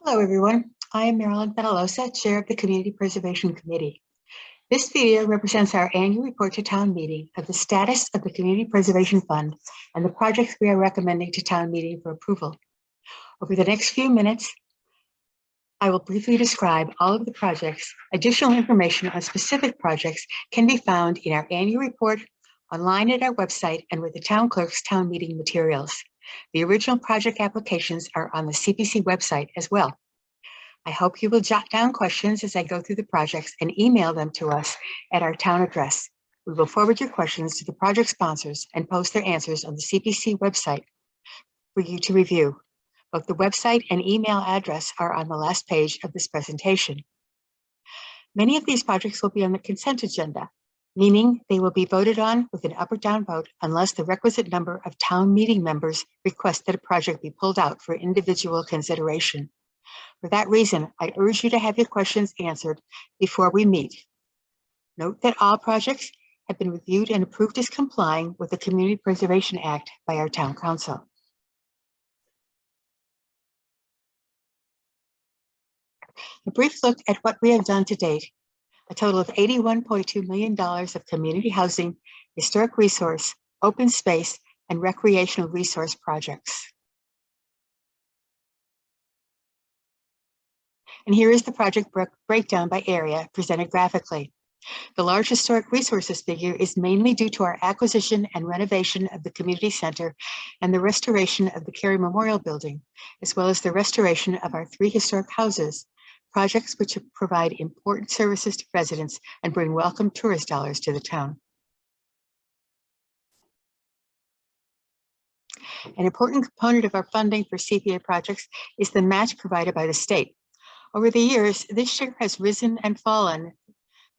Hello, everyone. I am Marilyn Penalosa, Chair of the Community Preservation Committee. This video represents our annual report to town meeting of the status of the Community Preservation Fund and the projects we are recommending to town meeting for approval. Over the next few minutes, I will briefly describe all of the projects. Additional information on specific projects can be found in our annual report, online at our website, and with the town clerk's town meeting materials. The original project applications are on the CPC website as well. I hope you will jot down questions as I go through the projects and email them to us at our town address. We will forward your questions to the project sponsors and post their answers on the CPC website for you to review. Both the website and email address are on the last page of this presentation. Many of these projects will be on the consent agenda, meaning they will be voted on with an up or down vote unless the requisite number of town meeting members request that a project be pulled out for individual consideration. For that reason, I urge you to have your questions answered before we meet. Note that all projects have been reviewed and approved as complying with the Community Preservation Act by our town council. A brief look at what we have done to date. A total of $81.2 million of community housing, historic resource, open space, and recreational resource projects. And here is the project breakdown by area presented graphically. The large historic resources figure is mainly due to our acquisition and renovation of the community center and the restoration of the Carey Memorial Building, as well as the restoration of our 3 historic houses, projects which provide important services to residents and bring welcome tourist dollars to the town. An important component of our funding for CPA projects is the match provided by the state. Over the years, this share has risen and fallen.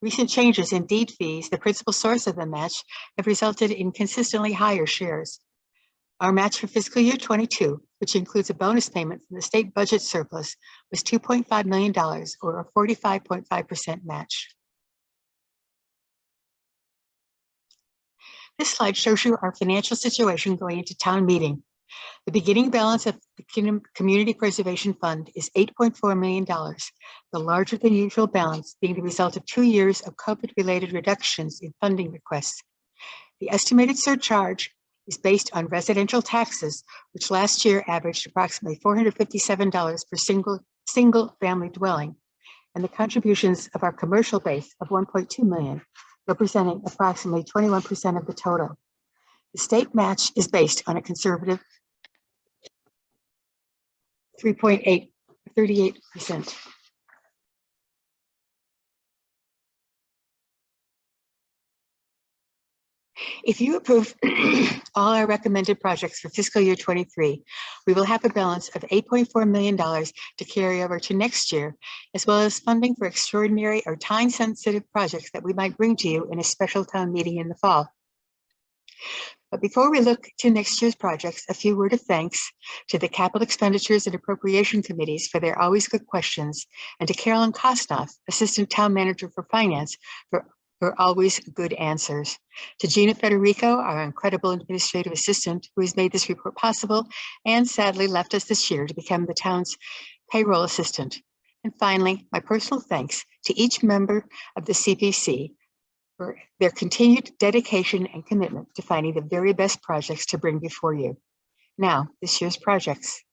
Recent changes in deed fees, the principal source of the match, have resulted in consistently higher shares. Our match for fiscal year 22, which includes a bonus payment from the state budget surplus, was $2.5 million, or a 45.5% match. This slide shows you our financial situation going into town meeting. The beginning balance of the Community Preservation Fund is $8.4 million, the larger than usual balance being the result of 2 years of COVID-related reductions in funding requests. The estimated surcharge is based on residential taxes, which last year averaged approximately $457 per single family dwelling, and the contributions of our commercial base of $1.2 million, representing approximately 21% of the total. The state match is based on a conservative 38%. If you approve all our recommended projects for fiscal year 23, we will have a balance of $8.4 million to carry over to next year, as well as funding for extraordinary or time-sensitive projects that we might bring to you in a special town meeting in the fall. But before we look to next year's projects, a few words of thanks to the Capital Expenditures and Appropriation Committees for their always good questions, and to Carolyn Kostnoff, Assistant Town Manager for Finance, for always good answers. To Gina Federico, our incredible administrative assistant, who has made this report possible and sadly left us this year to become the town's payroll assistant. And finally, my personal thanks to each member of the CPC for their continued dedication and commitment to finding the very best projects to bring before you. Now, this year's projects.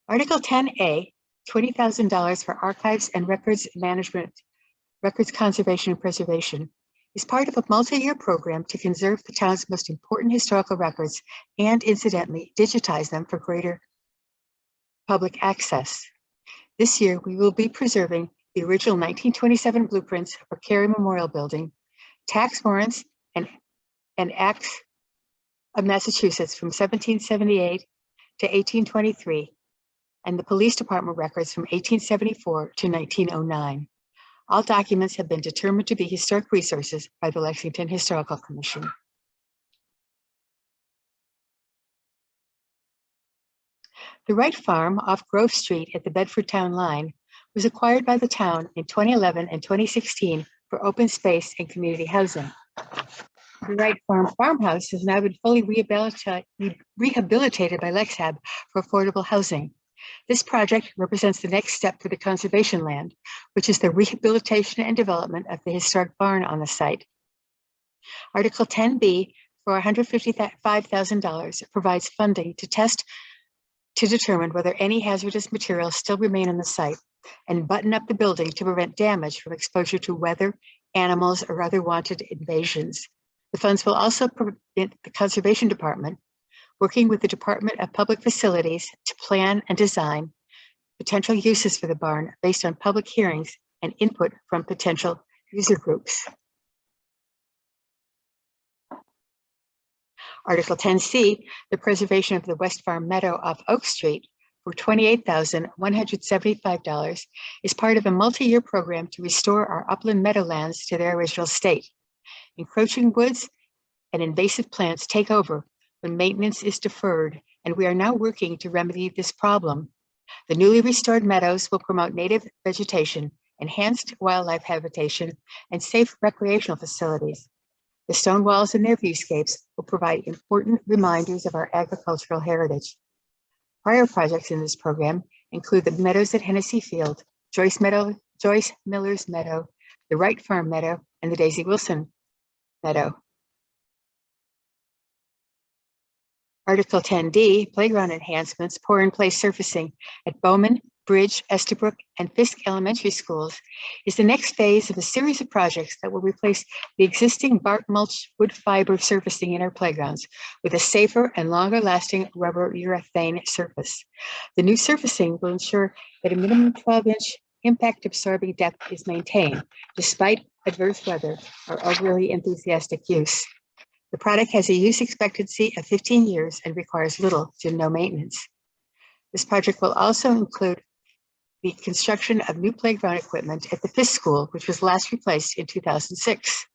Article 10A, $20,000 for archives and records management, records conservation and preservation, is part of a multi-year program to conserve the town's most important historical records and, incidentally, digitize them for greater public access. This year, we will be preserving the original 1927 blueprints for Carey Memorial Building, tax warrants and acts of Massachusetts from 1778 to 1823, and the police department records from 1874 to 1909. All documents have been determined to be historic resources by the Lexington Historical Commission. The Wright farm off Grove Street at the Bedford Town line was acquired by the town in 2011 and 2016 for open space and community housing. The Wright farmhouse has now been fully rehabilitated by LexHAB for affordable housing. This project represents the next step for the conservation land, which is the rehabilitation and development of the historic barn on the site. Article 10B for $155,000 provides funding to test to determine whether any hazardous materials still remain on the site and button up the building to prevent damage from exposure to weather, animals, or other wanted invasions. The funds will also permit the Conservation Department, working with the Department of Public Facilities, to plan and design potential uses for the barn based on public hearings and input from potential user groups. Article 10C, the preservation of the West Farm Meadow off Oak Street for $28,175 is part of a multi-year program to restore our upland meadowlands to their original state. Encroaching woods and invasive plants take over when maintenance is deferred, and we are now working to remedy this problem. The newly restored meadows will promote native vegetation, enhanced wildlife habitation, and safe recreational facilities. The stone walls and their viewscapes will provide important reminders of our agricultural heritage. Prior projects in this program include the meadows at Hennessy Field, Joyce Miller's Meadow, the Wright Farm Meadow, and the Daisy Wilson Meadow. Article 10D, playground enhancements, pour in place surfacing at Bowman, Bridge, Estabrook, and Fiske elementary schools is the next phase of a series of projects that will replace the existing bark mulch wood fiber surfacing in our playgrounds with a safer and longer lasting rubber urethane surface. The new surfacing will ensure that a minimum 12-inch impact absorbing depth is maintained despite adverse weather or overly enthusiastic use. The product has a use expectancy of 15 years and requires little to no maintenance. This project will also include the construction of new playground equipment at the Fiske School, which was last replaced in 2006.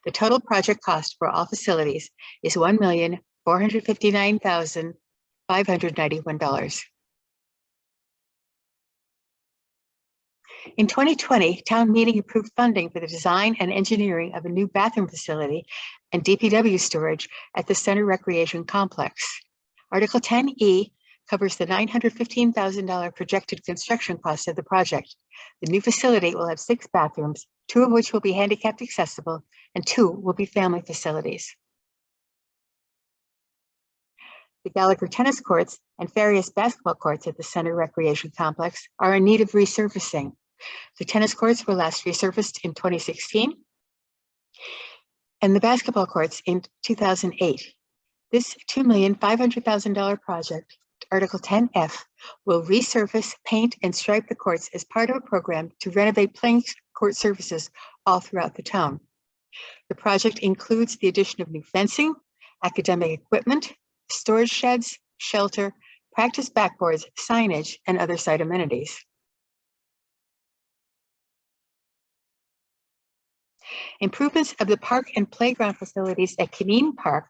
The total project cost for all facilities is $1,459,591. In 2020, town meeting approved funding for the design and engineering of a new bathroom facility and DPW storage at the Center Recreation Complex. Article 10E covers the $915,000 projected construction cost of the project. The new facility will have 6 bathrooms, 2 of which will be handicapped accessible, and 2 will be family facilities. The Gallagher tennis courts and Farias basketball courts at the Center Recreation Complex are in need of resurfacing. The tennis courts were last resurfaced in 2016, and the basketball courts in 2008. This $2,500,000 project, Article 10F, will resurface, paint, and stripe the courts as part of a program to renovate playing court surfaces all throughout the town. The project includes the addition of new fencing, academic equipment, storage sheds, shelter, practice backboards, signage, and other site amenities. Improvements of the park and playground facilities at Kineens Park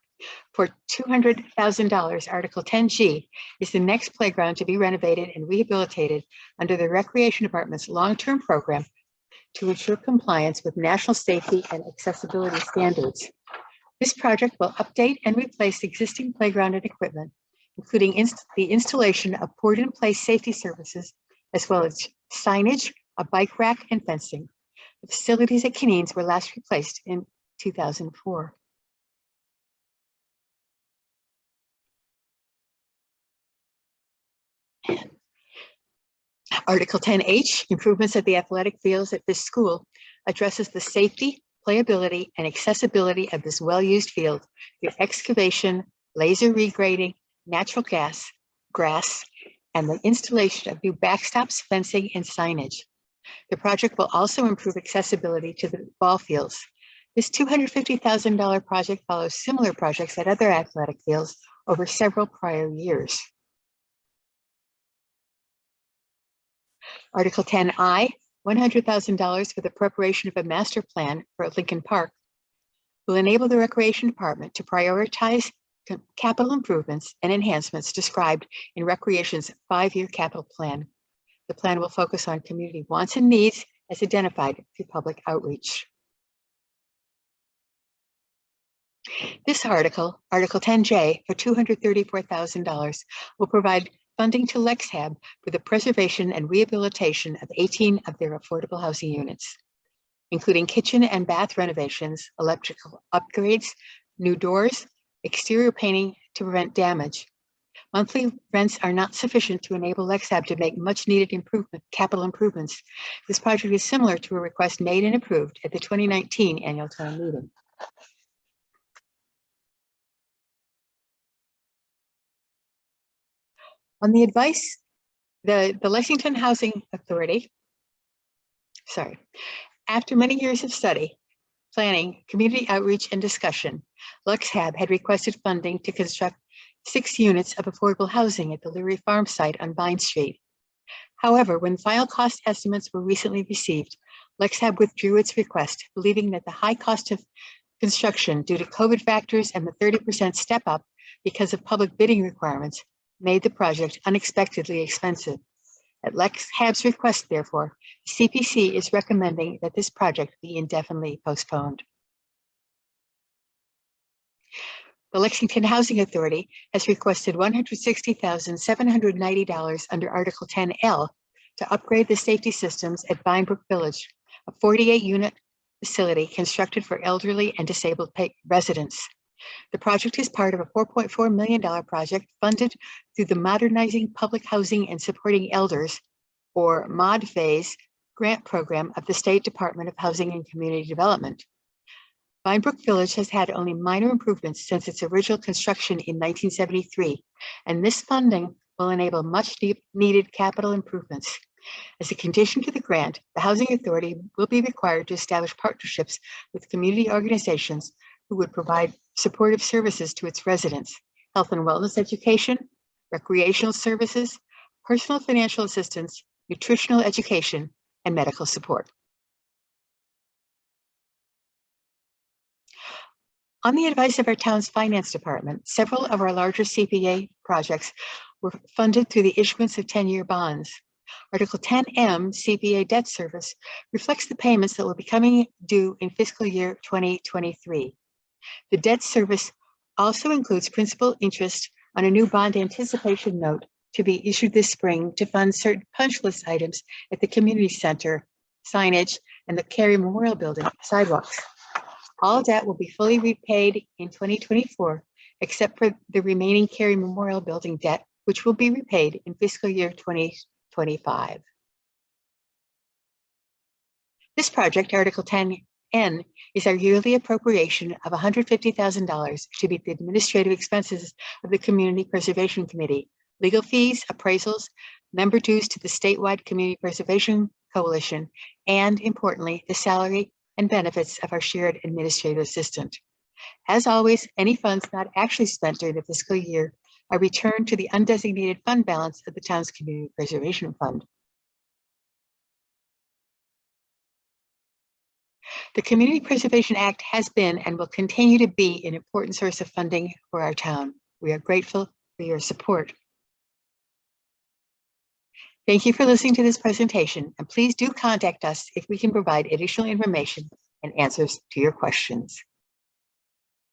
for $200,000, Article 10G, is the next playground to be renovated and rehabilitated under the Recreation Department's long-term program to ensure compliance with national safety and accessibility standards. This project will update and replace existing playground and equipment, including the installation of poured-in-place safety services, as well as signage, a bike rack, and fencing. The facilities at Kineens were last replaced in 2004. Article 10H, improvements at the athletic fields at this school, addresses the safety, playability, and accessibility of this well-used field through excavation, laser regrading, natural grass, and the installation of new backstops, fencing, and signage. The project will also improve accessibility to the ball fields. This $250,000 project follows similar projects at other athletic fields over several prior years. Article 10I, $100,000 for the preparation of a master plan for Lincoln Park, will enable the Recreation Department to prioritize capital improvements and enhancements described in Recreation's 5-year capital plan. The plan will focus on community wants and needs as identified through public outreach. This article, Article 10J, for $234,000, will provide funding to LexHAB for the preservation and rehabilitation of 18 of their affordable housing units, including kitchen and bath renovations, electrical upgrades, new doors, exterior painting to prevent damage. Monthly rents are not sufficient to enable LexHAB to make much needed capital improvements. This project is similar to a request made and approved at the 2019 annual town meeting. On the advice, the Lexington Housing Authority, after many years of study, planning, community outreach, and discussion, LexHAB had requested funding to construct 6 units of affordable housing at the Leary Farm site on Vine Street. However, when final cost estimates were recently received, LexHAB withdrew its request, believing that the high cost of construction due to COVID factors and the 30% step up because of public bidding requirements made the project unexpectedly expensive. At LexHAB's request, therefore, CPC is recommending that this project be indefinitely postponed. The Lexington Housing Authority has requested $160,790 under Article 10L to upgrade the safety systems at Vynebrooke Village, a 48-unit facility constructed for elderly and disabled residents. The project is part of a $4.4 million project funded through the Modernizing Public Housing and Supporting Elders, or MOD phase, grant program of the State Department of Housing and Community Development. Vynebrooke Village has had only minor improvements since its original construction in 1973, and this funding will enable much needed capital improvements. As a condition to the grant, the Housing Authority will be required to establish partnerships with community organizations who would provide supportive services to its residents, health and wellness education, recreational services, personal financial assistance, nutritional education, and medical support. On the advice of our town's finance department, several of our larger CPA projects were funded through the issuance of 10-year bonds. Article 10M, CPA Debt Service, reflects the payments that will be coming due in fiscal year 2023. The debt service also includes principal interest on a new bond anticipation note to be issued this spring to fund certain punch list items at the community center, signage, and the Carey Memorial Building sidewalks. All debt will be fully repaid in 2024, except for the remaining Carey Memorial Building debt, which will be repaid in fiscal year 2025. This project, Article 10N, is our yearly appropriation of $150,000 to meet the administrative expenses of the Community Preservation Committee, legal fees, appraisals, member dues to the statewide Community Preservation Coalition, and importantly, the salary and benefits of our shared administrative assistant. As always, any funds not actually spent during the fiscal year are returned to the undesignated fund balance of the town's Community Preservation Fund. The Community Preservation Act has been and will continue to be an important source of funding for our town. We are grateful for your support. Thank you for listening to this presentation, and please do contact us if we can provide additional information and answers to your questions.